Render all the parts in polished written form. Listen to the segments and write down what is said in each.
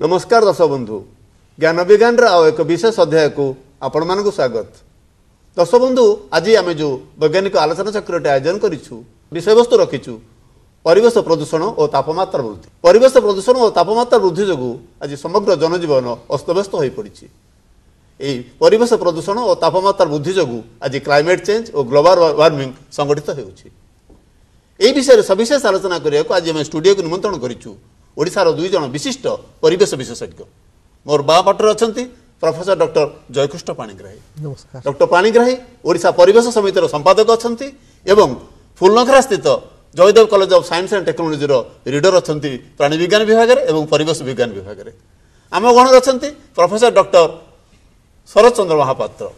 नमस्कार दर्शक बंधु ज्ञान विज्ञान आउ एक विशेष अध्याय को आपण मानक स्वागत। दर्शक बंधु आज आम जो वैज्ञानिक आलोचना चक्र आयोजन करूँ विषय वस्तु रखीचु परिवेश प्रदूषण और तापमात्रा वृद्धि। परिवेश प्रदूषण और तापमात्रा वृद्धि जो आज समग्र जनजीवन अस्तव्यस्त हो पड़ी। यही परिवेश प्रदूषण और तापमात्रा वृद्धि जो आज क्लाइमेट चेंज और ग्लोबल वार्मिंग संगठित हो विषय सविशेष आलोचना करने को आज आम स्टूडियो को निमंत्रण करूँ ओडिशार दुई जन विशिष्ट परिवेश विशेषज्ञ। मोर बा पटर अच्छा प्रोफेसर डॉक्टर जयकृष्ण पाणिग्राही। नमस्कार। डॉक्टर पाणिग्राही ओडिशा परिवेश समितिर संपादक अच्छा एवं फुलनखरा स्थित Jaydev college of science and technology reader अच्छा प्राणी विज्ञान विभाग और परिवेश विज्ञान विभाग। आम गण अच्छा प्रोफेसर डॉक्टर शरद चंद्र महापात्र।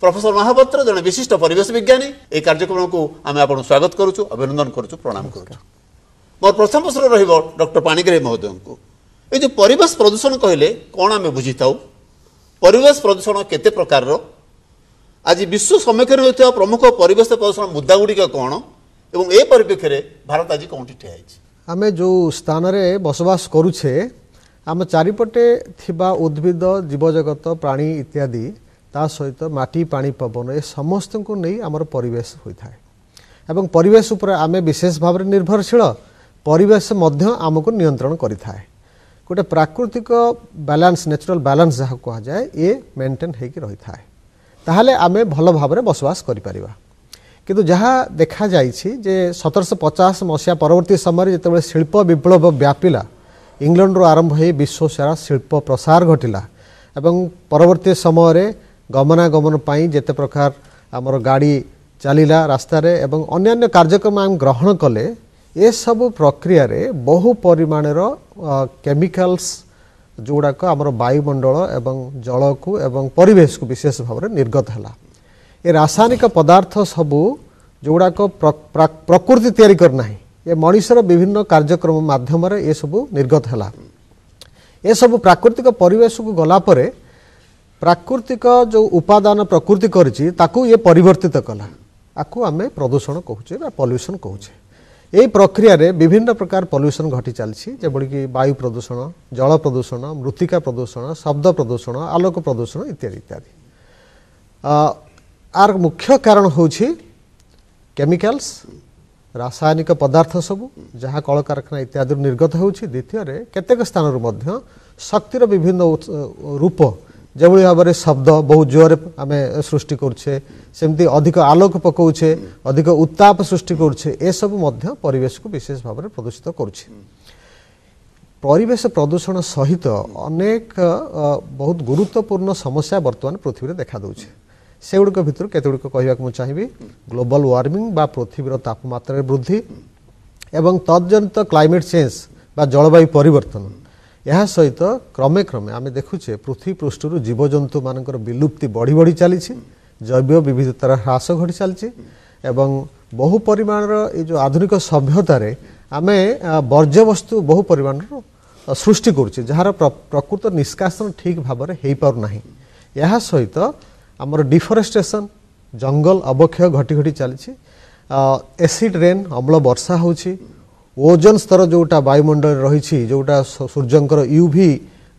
प्रोफेसर महापात्र जन विशिष्ट परिवेश विज्ञानी। ये कार्यक्रम को आम आप स्वागत करुचु, अभिनंदन करुचु, प्रणाम करुचु। मोर प्रथम प्रश्न रहिबो डॉक्टर पाणिग्राही महोदय को ये जो परिवेश प्रदूषण कहले कौन आम बुझी था, परिवेश प्रदूषण केते प्रकार आज विश्व सम्मुखीन होता प्रमुख परिवेश प्रदूषण मुद्दा गुड़िक कौन एवं ए परिप्रेक्षी में भारत आज कौन ठिया आम जो स्थान में बसवास करुचे आम चारिपटे थिबा उद्भिद जीवजगत प्राणी इत्यादि ता सहित माटी पानी पवन ए समस्त को नहीं आमर परिवेश होता है एवं परिवेश उपर आम विशेष भाव में निर्भरशील। परिवेश मध्य आमको नियंत्रण करिथाए। गोटे प्राकृतिक बैलेंस नेचुरल बैलेंस जहाँ कह जाए ये मेंटेन होकर रही था ताहले आमे भल भाव में बसवास करिपरिबा। किंतु जहाँ देखा जाइछि जे 1750 मसीहा परवर्ती समय जिते शिल्प विप्लव व्यापिला इंग्लैंड रो आरंभ हो विश्व सारा शिल्प प्रसार घटिला एवं परवर्ती समय गमनागमन पाई जेते प्रकार आमर गाड़ी चलिला रास्तार एवं अन्य कार्यक्रम आम ग्रहण कले ये सब प्रक्रिया रे बहु परिमाणर केमिकल्स जोड़ाक आमर वायुमंडल एवं जल को एवं परिवेश को विशेष भाव में निर्गत है। ये रासायनिक पदार्थ सबू जोड़ाक प्रकृति तैयारी करना ये मनुष्यर विभिन्न कार्यक्रम माध्यम ये सब निर्गत है। ये सब प्राकृतिक परिवेश को गला परे प्राकृतिक जो उपादान प्रकृति करिछि ताकू ये परिवर्तित कला आकू आमे प्रदूषण कहूचे बा पॉल्यूशन कहूचे। यही प्रक्रिया रे विभिन्न प्रकार पॉल्यूशन घटी चलछि जेबड़ी कि वायु प्रदूषण, जल प्रदूषण, मृत्तिका प्रदूषण, शब्द प्रदूषण, आलोक प्रदूषण इत्यादि इत्यादि। आर मुख्य कारण होछि केमिकल्स रासायनिक पदार्थ सबू जहाँ कल कारखाना इत्यादि निर्गत होछि। द्वितीय रे केतेक स्थान मध्य शक्तिर विभिन्न रूप जेभଳି भाव शब्द बहुत जोर आम सृष्टि करुचे सेमती अधिक आलोक पकाउछे अधिक उत्ताप सृष्टि करुचे ए सब मध्य परिवेश को विशेष भाव में प्रदूषित करुचे। परिवेश प्रदूषण सहित अनेक बहुत गुरुत्वपूर्ण समस्या वर्तमान पृथ्वी में देखा दौचे से गुड़िक भितर केतगुड़िक कहवाक मुझे चाहिए। ग्लोबल वार्मिंग बा पृथ्वीर तापमात्रा वृद्धि एवं तद्जनित क्लाइमेट चेंज बा जलवायु परिवर्तन यह सहित क्रमे क्रमे आम देखुचे पृथ्वी पृष्ठर जीवजंतु मानकर विलुप्ति बढ़ी बढ़ी चली जैव विविधतार ह्रास घटी चली एवं बहु परिमाण ये जो आधुनिक सभ्यतार आम वर्ज्य वस्तु बहु परिमाण सृष्टि करुचे जार प्रकृत निष्कासन ठीक भाव में हो पारना। यह सहित आमर डिफरेस्टेशन जंगल अवक्षय घटी घटी चली एसिड रेन अम्ल वर्षा होची ओजोन स्तर जोटा वायुमंडल रही जोटा सूर्यंकर यूवी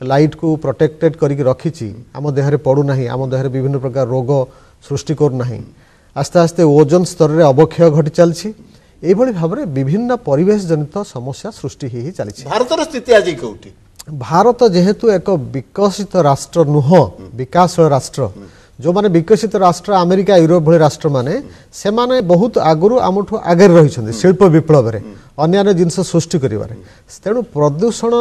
लाइट को प्रोटेक्टेड करके रखी आम देहरे पड़ूना आम देहरे विभिन्न प्रकार रोग सृष्टि करना आस्ते आस्ते ओजोन स्तर में अवक्षय घटी चलछि। एभली भाव में विभिन्न परिवेश जनित समस्या सृष्टि ही चली। भारतर स्थिति आज कोठी भारत जेहेतु एक विकसित राष्ट्र नुह विकासशील राष्ट्र जो माने विकसित राष्ट्र अमेरिका यूरोप भली राष्ट्र माने से माने बहुत आगुरु आमठू आगे रही शिल्प विप्लव में अन्य जिनस सृष्टि करिवारे तेणु प्रदूषण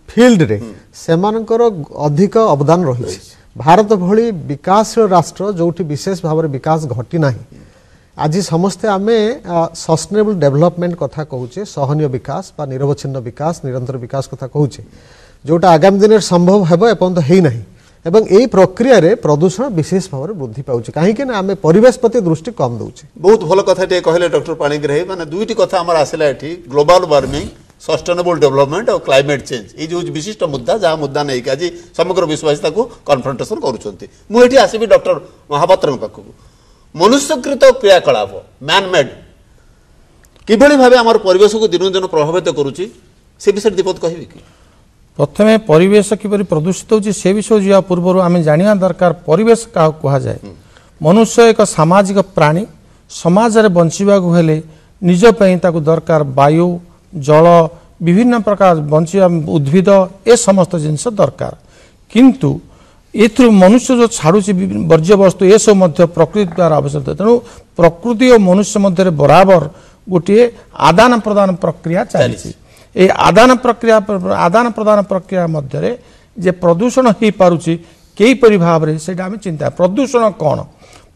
फील्ड रे सेमानकर अधिक अवदान रही। भारत भली विकासशील राष्ट्र जोठी विशेष भाव में विकास घटी नाही आज समस्ते आमे सस्टेनेबल डेवलपमेंट कथा कहूचे सहनीय विकास बा निरवच्छिन्न विकास निरंतर विकास कथा कहूचे जोटा आगामी दिन संभव हेबो एपंत हेई नाही एवं यही प्रक्रिया रे प्रदूषण विशेष भाव में वृद्धि पाउछि कहीं आम परिवेश प्रति दृष्टि कम दौचे। बहुत भल कथा कहले डॉक्टर पाणिग्राही माने दुईटी कथा आमर आसला एठी ग्लोबल वार्मिंग सस्टेनेबल डेवलपमेंट और क्लाइमेट चेंज ये जो विशिष्ट मुद्दा जहाँ मुद्दा नहीं कि आज समग्र विश्ववासी कन्फ्रंटेशन करुँच। मुझे आसबि डॉक्टर महापात्र पाखक मनुष्यकृत क्रियाकलाप मैन मेड किभली भाव आम परिवेश को दिन दिन प्रभावित करुच्ची से विषय दीपद कहि कि प्रथमे परिवेश किपरि प्रदूषित होची से विषय जिया पूर्व आम जानिया दरकार परिवेश का कहा जाए मनुष्य एक सामाजिक प्राणी समाज रे बंचिबा को हेले निज पई ताकू दरकार वायु जल विभिन्न प्रकार बंचिया उद्भिद ए समस्त जिनस दरकार किंतु एथु मनुष्य जो छाड़ुची वर्ज्य वस्तु ये सब मध्य प्रकृति द्वारा आवश्यक तेणु प्रकृति और मनुष्य मध्य बराबर गोटे आदान प्रदान प्रक्रिया चली आदान प्रदान प्रक्रिया मध्य जे प्रदूषण हो पारुची कई परि भाव रे सेटा हम चिंता प्रदूषण कौन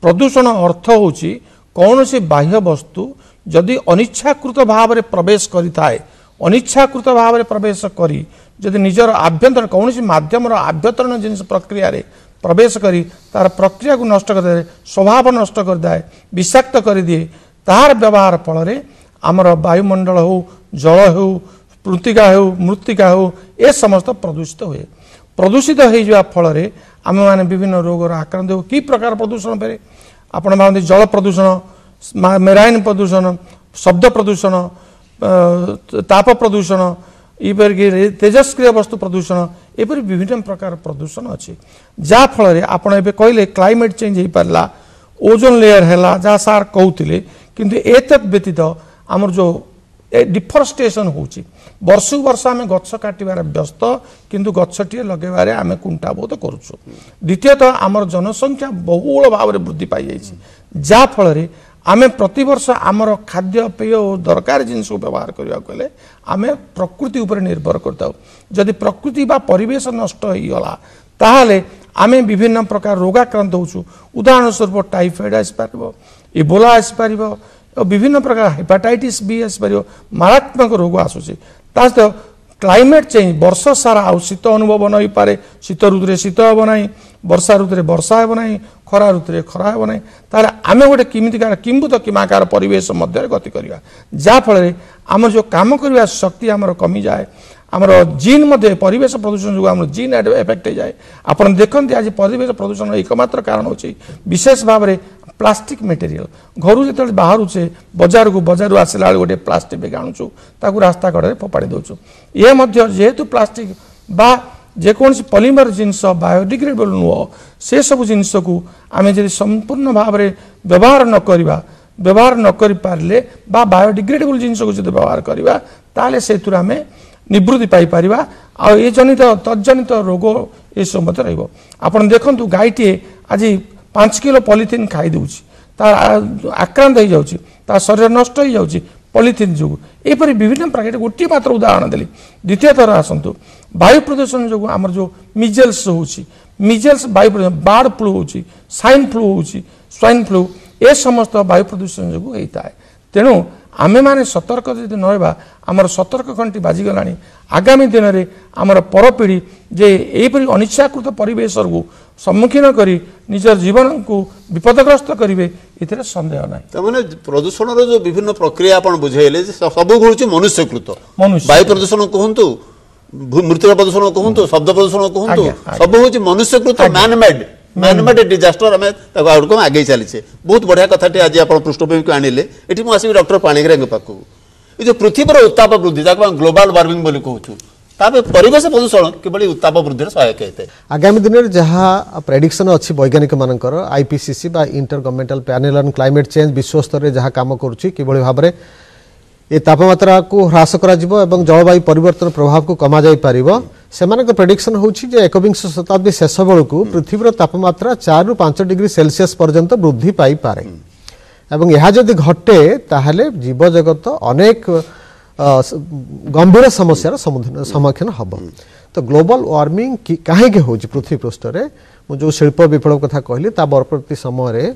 प्रदूषण अर्थ होची कौन से बाह्य वस्तु जदि अनिच्छाकृत भाव रे प्रवेश करिथाए अनिच्छाकृत भाव रे प्रवेश करी जदि निजर आभ्यंतर कौन माध्यम आभ्यंतरण जिन प्रक्रिया रे प्रवेश करी तार प्रक्रिया को नष्ट कर दे स्वभाव नष्ट कर दे विषाक्त कर दिए तार व्यवहार फल आमर वायुमंडल हो जल हो पृतिका हो मृत्तिका हो ए समस्त प्रदूषित हुए प्रदूषित हो फल आम मैंने विभिन्न रोग आक्रांत हो कि प्रकार प्रदूषण पे आपण भावती जल प्रदूषण मेराइन प्रदूषण शब्द प्रदूषण ताप प्रदूषण यपर तेजस्क्रिय वस्तु प्रदूषण एपरी विभिन्न प्रकार प्रदूषण अच्छी जहाँ फल आपड़ ए कहले क्लाइमेट चेंज हो पारा ओजोन लेयर है जहाँ सार कहते किंतु एतद व्यतीत आमर जो डिफरेस्टेशन होची वर्ष वर्ष आम गछ काटिबार व्यस्त किंतु गछटी लगेबार आम कुंठाबोध करुचु द्वितीयतः आमर जनसंख्या बहुल भाव में वृद्धि पाई जहाँ फल आमे प्रति वर्ष आमर खाद्य पेय और दरकार जिनस व्यवहार करने आम प्रकृति उपर निर्भर करता जदि प्रकृति बा परिवेश नष्ट हो गला ताहले आमे विभिन्न प्रकार रोगाक्रांत होचु उदाहरण स्वरूप टाइफाइड आसपार इबोला आसपार और विभिन्न प्रकार हेपाटाइटिस बी आसपार मारात्मक रोग आसूसी सहित क्लाइमेट चेंज वर्ष सारा आ शीत अनुभव नहीं पारे शीत ऋतु शीत हेब ना वर्षा ऋतु वर्षा हेब ना खरा ऋतु खरा हेब ना तार आम गोटे किमितिकार किंबुत किमाकार परिवेश मध्य गति करवा जहाँफल आम जो काम करवा शक्ति आमर कमी जाए आमर जीन मध्य परिवेश प्रदूषण जो आम जीन एफेक्ट हो जाए आप देखते आज परिवेश प्रदूषण एकमात्र कारण होची विशेष भाव में प्लास्टिक मटेरियल घर जो बाहरुचे बजार को बजार आसला गोटे प्लास्टिक बेग आणुचु ताकू रास्ता कड़े फोपाड़ी दौचु ये मध्य जेहेतु प्लास्टिक बा जेकोसी पॉलीमर जिनस बायोडिग्रेडेबल नुह से सब जिनस को आम जब संपूर्ण भाव में व्यवहार न करवा व्यवहार न कर पारे बा बायोडिग्रेडेबल जिनस को जो व्यवहार करवा ताले से आम निवृत्ति पाई परिबा आ ये जनित तज्जनित रोग ये सब मत रहिबो आपण देखंतु गायटीए आज 5 किलो पॉलिथिन खाई दउची तार आक्रांत हो जाउची तार शरीर नष्ट हो जाउची पॉलिथिन जो एपरि विभिन्न प्रकार गोटे मात्र उदाहरण देली द्वितीय थर आसंतु वायु प्रदूषण जो आमर जो मिजेल्स होची मिजेल्स वायु प्रदूषण बार्ड फ्लू होची स्वाइन फ्लू होची स्वाइन फ्लू ए समस्त वायु प्रदूषण जो होता है तेणु आमे माने सतर्क यदि नरवा आमर सतर्क घंटी बाजिगला आगामी दिन में आमर परपीढ़ी जे यहपरि अनिच्छाकृत परिवेश को सम्मुखीन करी निजर जीवन को विपदग्रस्त करेंगे ये संदेह ना मैंने प्रदूषण जो विभिन्न प्रक्रिया आप बुझेले सब हूँ मनुष्यकृत वायु प्रदूषण कहतु मृत्तिका प्रदूषण कहतु शब्द प्रदूषण कहतु सब हूँ मनुष्यकृत मैनमेड डिजास्टर आम आगे चलीचे बहुत बढ़िया कथाटी आज आप पृष्ठभूमि को आणिले ये मुझे डॉक्टर पाणिग्राही पाखु ये जो पृथ्वीर उत्ताप वृद्धि ग्लोबल वार्मिंग बोली कहूँ परिवेश प्रदूषण किभली उत्ताप वृद्धि सहायक होता है आगामी दिन में जहाँ प्रेडिक्शन अच्छी वैज्ञानिक मानकर आईपीसीसी बा inter governmental panel on climate change विश्व स्तर में जहाँ काम करुच्ची किभली भाव में ये तापमात्रा को ह्रास करा जिवो एवं जलवायु परिवर्तन प्रभाव को कमा जाई पारिबो सेमानक प्रेडिक्शन होची जे 21 शताब्दी शेष बेलू पृथ्वीर तापमात्रा 4 ରୁ 5 डिग्री सेल्सियस पर्यंत वृद्धि पाई पारे एवं यह जदि घटे ताहले जीव जगत अनेक गंभीर समस्यार सम्मुखीन हम तो ग्लोबल वार्मिंग कहीं होची पृथ्वी पृष्ठ रे जो शिल्प विप्लव कथा कहली ता परवर्ती समय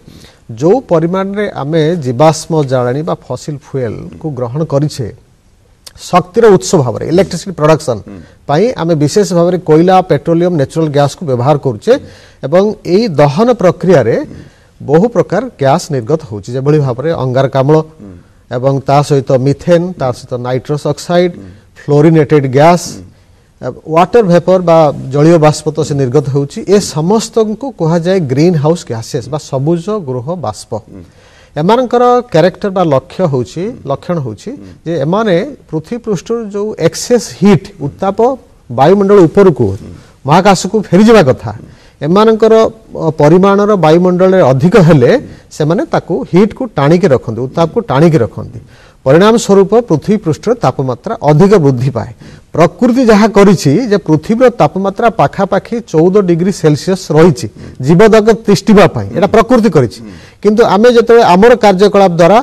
जो परिमाण रे आमे जीवाश्म जालानी बा फसिल फ्यूएल को ग्रहण करिछे शक्तिर उत्स भाव में इलेक्ट्रिसिटी प्रोडक्शन पाई आमे विशेष भाव में कोयला पेट्रोलियम नेचुरल गैस को व्यवहार करुचे एवं एई दहन प्रक्रिया रे बहु प्रकार गैस निर्गत होची जेभली भाव में अंगारकाम्ल एवं ता सहित मिथेन ता सहित nitrous oxide fluorinated gas water vapour बा जलीय बाष्प तो से निर्गत होची ए समस्त को कहा जाए ग्रीन हाउस गैसेस बा सबुज गृह बाष्प एमानकर कैरेक्टर बा लक्षण होची जे एमाने पृथ्वी पृष्ठ जो एक्सेस हीट उत्ताप वायुमंडल उपरकू महाकाश को फेरीजा कथा एमानकर परिमाणर वायुमंडल अधिक हेले से माने ताकू हीट को टाणिक रखते उत्ताप को टाणिक रखते परिणाम स्वरूप पृथ्वी पृष्ठ तापमात्रा अधिक वृद्धि पाए प्रकृति जहाँ करिछि जे पृथ्वीर तापमात्रा पाखापाखि 14 डिग्री सेल्सियस रही जीवजगत तिष्ठिबा पई एटा प्रकृति करिछि किंतु आमे जते आमर कार्यकलाप द्वारा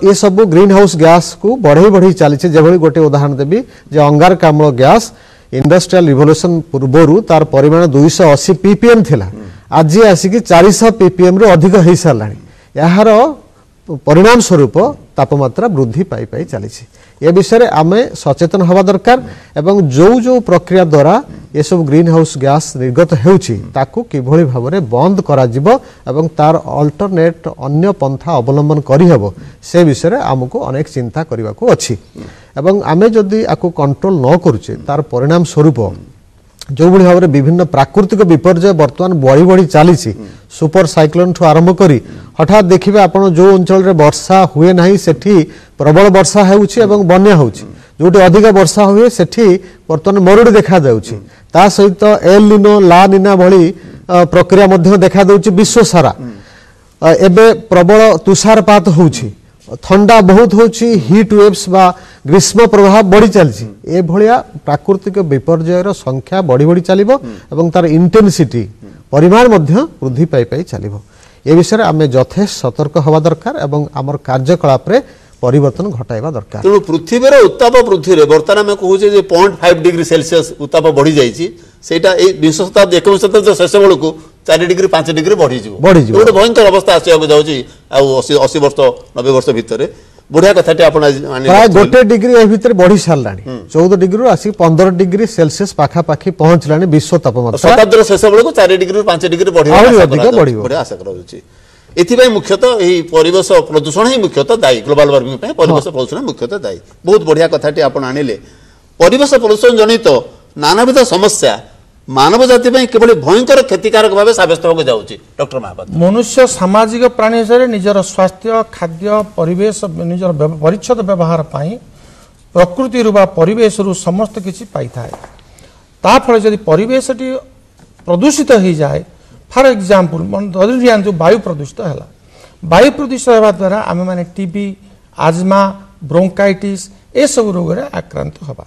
ये सब ग्रीन हाउस गैस को बढ़ई बढ़ई चली जेभली गोटे उदाहरण देवी जे अंगारकाम्ल गैस इंडस्ट्रियल रिवोल्यूशन पूर्व तार परिमाण 280 ppm थिला आज आसिक 400 ppm रु अधिक हो साराणी यार परिणाम स्वरूप तापमात्रा वृद्धि पाई पाई चली ए विषय आमे सचेतन हवा दरकार एवं जो जो प्रक्रिया द्वारा ये सब ग्रीन हाउस गैस निर्गत होउछि ताकू किभली भाबरे बंद करा जिवो एवं तार अल्टरनेट अन्य पंथा अवलंबन करि हेबो से विषय आमको अनेक चिंता करबा को अछि एवं आमे जदि आको कंट्रोल न करूचे तार परिणाम स्वरूप जो भली भाव विभिन्न प्राकृतिक विपर्यय वर्तमान बढ़ी बढ़ी चली सुपर साइक्लोन ठू आरंभ करी हठात देखिए आपण जो अंचल रे वर्षा हुए नहीं सेठी प्रबल वर्षा होउछि एवं बन्या होउछि जोटी अधिक वर्षा हुए सेठी वर्तमान मरुड़ी देखा जाउछि ता सहित एल निनो ला निना भली प्रक्रिया मध्य देखा दउछि विश्व सारा एबे प्रबल तुषारपात होउछि ठंडा बहुत होची हीट वेव्स बा ग्रीष्म प्रभाव बढ़ी चलछि ए भलिया प्राकृतिक विपर्ययर संख्या बढ़ी बढ़ी चलिबो एवं तार इंटेंसिटी परिमाण मध्य वृद्धि पाई पाई चलिबो ए विषय आमे यथेष्ट सतर्क हवा दरकार एवं हमर कार्यकलाप रे परिवर्तन घटाइबा दरकार तेणु पृथ्वीर उत्ताप वृद्धि रे वर्तमान आमे कहूचे जे 0.5 डिग्री सेल्सियस उत्ताप बढ़ी जाइछि सेटा ए 20 शताब्दी 21 शताब्दी शेष बेलू 4 डिग्री 5 डिग्री बढ़ी गोटे भयंकर अवस्था आसवाक जाऊँगी आउ 80 वर्ष 90 वर्ष भितर बढ़िया कथाटी प्राय गोटे डिग्री ए भितर बढ़ी साराणी 14 डिग्री आसी 15 डिग्री सेल्सियस पाखापाखि पहुंचलानी विश्व तापमात्रा शताब्दी शेष बेलू 4 डिग्री 5 डिग्री बढ़ी आशा कर एथिपाई मुख्यतः यही परिवेश प्रदूषण ही मुख्यतः दायी ग्लोबल वार्मिंग पे परिवेश प्रदूषण मुख्यतः दायी बहुत बढ़िया कथाटी आपण आनिले परिवेश प्रदूषण जनित नानाविध समस्या मानव जाति में केवल भयंकर क्षतिकारक भाव सब्यस्त होगा जाऊँगी डॉक्टर महापात्र मनुष्य सामाजिक प्राणी हिसाब निजर स्वास्थ्य खाद्य परिवेश निजर परिच्छद व्यवहार पाई प्रकृति परिवेश समस्त किसी पाई था ताफल जदि परिवेश प्रदूषित हो जाए फॉर एग्जांपल धरी जो वायु प्रदूषित है वायु प्रदूषित होगा द्वारा आम मैंने टीबी आजमा ब्रोंकाइटिस ए सब रोग आक्रांत होगा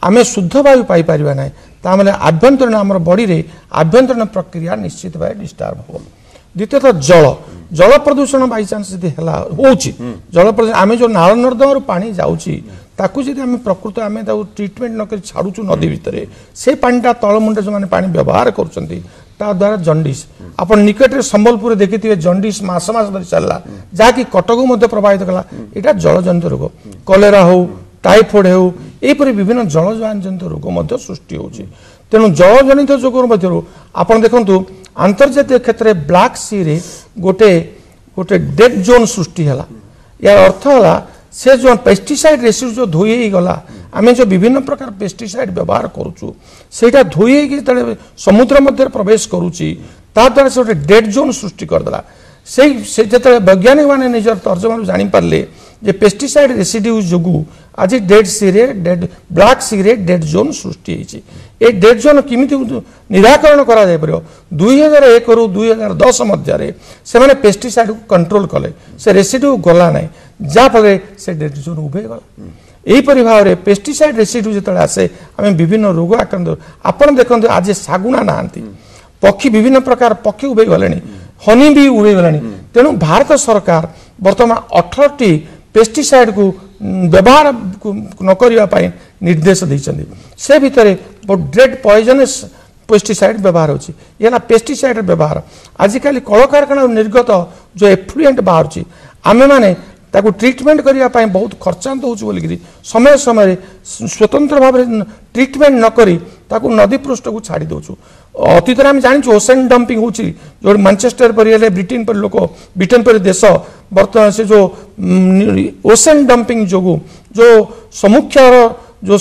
आम शुद्ध वायु पाई पारिबा ना तामले आभ्यंतरण आमर बॉडी रे आभ्यंतरण प्रक्रिया निश्चित भाव डिस्टर्ब हो द्वितीयतः जल जल प्रदूषण बाई चांस यदि हला होउची जल प्रदूषण आमे जो नाल नर्दम पानी जाउची ताकू यदि आमे प्रकृत आमे ताकू ट्रीटमेंट न करी छाड़ुचु नदी भितरे से पानीटा तळमुंडे जो माने पानी व्यवहार करूचंती ता द्वारा जंडिस आपण निकट रे संबलपुर देखिथिबे जंडिस मास मास धरि चलला जाकी कटक मध्य प्रभावित कला एटा जलजनित रोग कलेरा हो टाइफॉइड हो एपरि विभिन्न जलजनित रोग मध्य सृष्टि होउची तेणु जलजनित रोग मध्य आपण देखंतु अंतर्जातीय क्षेत्र में ब्लैक सी रे गोटे गोटे डेड जोन सृष्टि है यार अर्थ है से जो पेस्टिसाइड रेसिड्यू जो धोई गला आम जो विभिन्न प्रकार पेस्टिसाइड व्यवहार करूँ से धोई समुद्र मध्य प्रवेश करुच्ची द्वारा से गोटे डेड जोन सृष्टि करदेला से जो वैज्ञानिक मैंने निजर तर्जमा जानीपारे जे पेस्टिसाइड रेसिड्यू जो आज डेड सी रे डेड ब्लैक सी रे डेड जोन सृष्टि होती ए डेड जोन किमिति निराकरण करा जाय परयो 2001 रु 2010 मध्य से माने पेस्टिसाइड को कंट्रोल कले से रेसिड्यू गला नै जा फले से डेड जोन उभे गला एही परि भाव रे पेस्टिसाइड रेसिड्यू जतले आसे आमे विभिन्न रोग आक्रांत आपण देखंतु आज सागुना नांती पक्षी विभिन्न प्रकार पक्षी उभे गलेनी हनी भी उभे गलेनी तेणु भारत सरकार वर्तमान 18टी पेस्टिसाइड को व्यवहार न करने निर्देश देते से भितर डेड पॉइजनस पेस्टिसाइड व्यवहार होची ये पेस्टिसाइड व्यवहार आजिकल कल कारखाना निर्गत जो एफ्लुएंट बाहर आमे माने ताको ट्रीटमेंट करने बहुत खर्चांत होगी समय समय स्वतंत्र भाव ट्रीटमेंट न करी ताको नदी पृष्ठ को छाड़ी दौचु अतीत आम जानी ओशन डंपिंग होची जो मैनचेस्टर पर ब्रिटेन पर लोक ब्रिटेन पर देश बर्तमान से जो ओशन डंपिंग जो जो सम्मुखर जो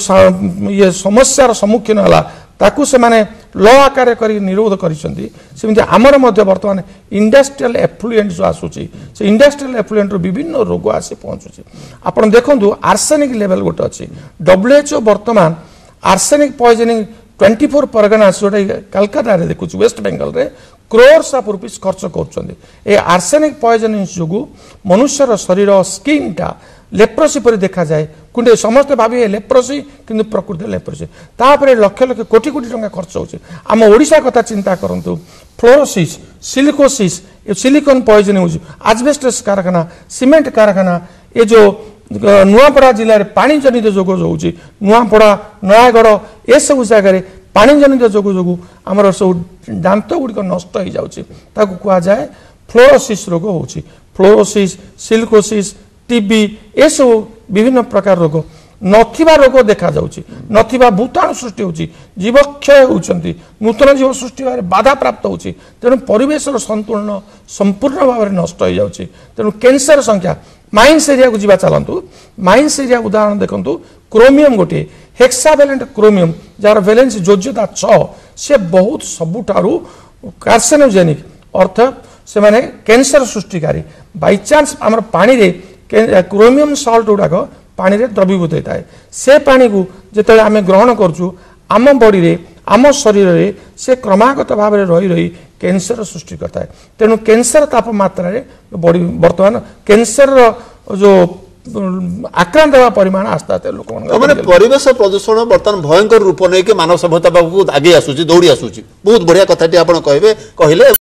ये समस्यार सम्मुखीन है ताकू से माने ल आकार कर निरोध करमती आमर बर्तमान इंडस्ट्रियल एफ्लुएंट जो आसूची से इंडस्ट्रियल एफ्लुएंट विभिन्न रोग आसी पहुँचुची आप देखो आर्सेनिक लेवल गोटे अच्छी WHO बर्तमान आर्सेनिक पॉइजनिंग 24 परगनास जोटा कलकत्ता रे देखु वेस्ट बेंगल रे क्रोर्स ऑफ रुपीस खर्च करछन्ते ए आर्सेनिक पॉइजनिंग जोगु मनुष्यर शरीर स्किन टा लेप्रोसी पर देखा जाए कुंडे समस्त भाबी लेप्रोसी किंतु प्रकृति लेप्रोसी तापरे लक्ष लक्ष कोटी कोटी टंका खर्च होचे आम ओडिशा कथा चिंता करंतु फ्लोरोसिस सिलिकोसिस सिलिकॉन पॉइजनिंग होची एस्बेस्टस कारखाना सीमेंट कारखाना ए जो नुआपड़ा जिले में पानी जनित जोग होची नुआपड़ा नयागढ़ ए सब जगह पानी जनित जोग जोगु आमर सब दांत गुड़िक नष्ट हो जाउची ताकू कहा जाए फ्लोरोसिस रोग होची फ्लोरोसिस सिलिकोसिस टीबी ए सब विभिन्न प्रकार रोग नथिबा रोग देखा जाउची नथिबा भूताणु सृष्टि होची जीवक्षय होउचंती नूतन जीव सृष्टि बारे बाधा प्राप्त होची तेणु परिवेशर संतुलन संपूर्ण भाव में नष्ट हो जाउची तेणु कैंसर संख्या माइन्स एरिया को जीवा चलतु माइन्स एरिया उदाहरण देखंतु क्रोमियम गोटे हेक्सावेलेंट क्रोमियम जार वैलेंस योज्यता 6 से बहुत सबुठारु कार्सिनोजेनिक अर्थ से माने कैंसर सृष्टिकारी बाय चांस हमर पानी रे क्रोमियम सॉल्ट गुड़ाक पानी रे द्रवीभूत होता है से पानी को जेते आमे ग्रहण करछु आम बॉडी रे आम शरीर रे से क्रमागत भाव में रही रही कैंसर सृष्टि करता है तेणु कैंसर तापमात्रा रे बॉडी वर्तमान कैंसर जो आक्रांत होगा परिमाण आस्ते आस्ते लोक मैंने परिवेश प्रदूषण बर्तमान भयंकर रूप नहीं कि मानव सभ्यता पाखु आगे आसूची दौड़ी आसूची बहुत बढ़िया कथाटी आप कहले